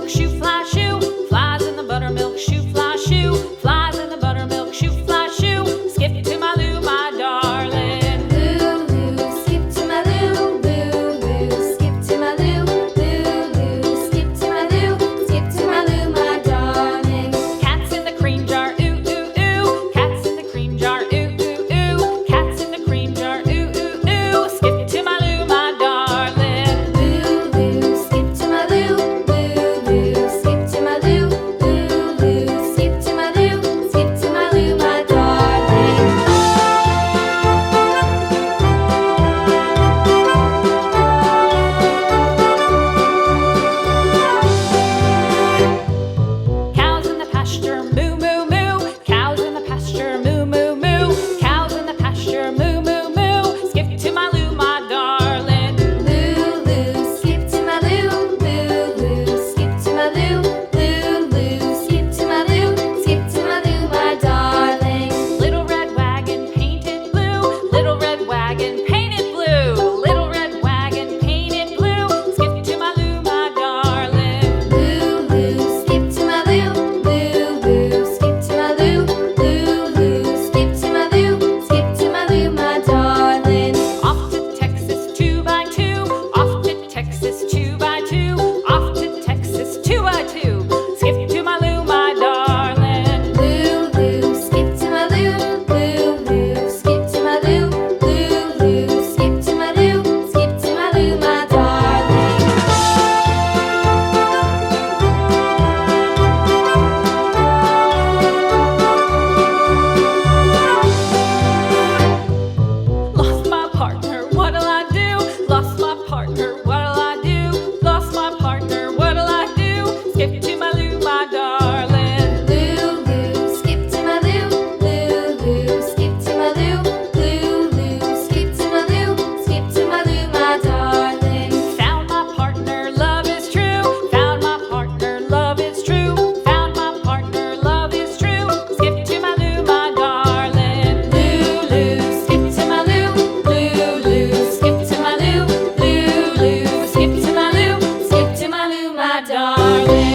buttermilk shoe, fly shoe. Flies in the buttermilk shoe, fly shoe. Flies in the buttermilk shoe, fly shoe. Skip to my Lou, my darling. Lou, skip to my Lou, Lou, skip to my Lou, Lou, skip to my Lou, skip to my Lou, my darling. Cats in the cream jar, ooh, ooh, ooh. Cats in the cream jar, ooh, ooh, ooh. Cats in the cream jar, ooh, ooh, ooh. Skip to my Lou, my darling. Lou, skip to my Lou, Lou, skip to my Lou, Lou, skip to my Lou, skip to my Lou, my darling. Cows in the pasture, moo, moo, moo. Cows in the pasture, moo, moo, moo. Cows in the pasture, moo, moo, moo. Skip to my Lou, my darling. Lou, skip to my Lou, Lou, skip to my Lou, Lou, skip to my Lou, skip to my Lou, my darling. Little red wagon painted blue. Little red wagon painted blue. Little red wagon painted blue. Skip to my Lou, my darling. Lou, skip to my Lou, Lou, skip to my Lou, Lou, skip to my Lou, skip to my Lou, my darling. Off to Texas 2x2. Off to Texas 2x2. Off to Texas 2x2. Skip to my Lou, my darling. Lou, skip to my Lou, Lou, skip to my Lou, Lou, skip to my Lou, skip to my Lou, my darling. Lost my partner, what'll I do? Lost my partner, what'll I do? Lost my partner, what'll I do? Skip to my Lou, my darling. Lou, skip to my Lou, Lou, skip to my Lou, Lou, skip to my Lou, skip to my Lou, my darling. Found my partner, love is true. Found my partner, love is true. Found my partner, love is true. Skip to my Lou, my darling. Lou, skip to my Lou, Lou, skip to my Lou, Lou, skip to my Lou, skip to my Lou, my darling.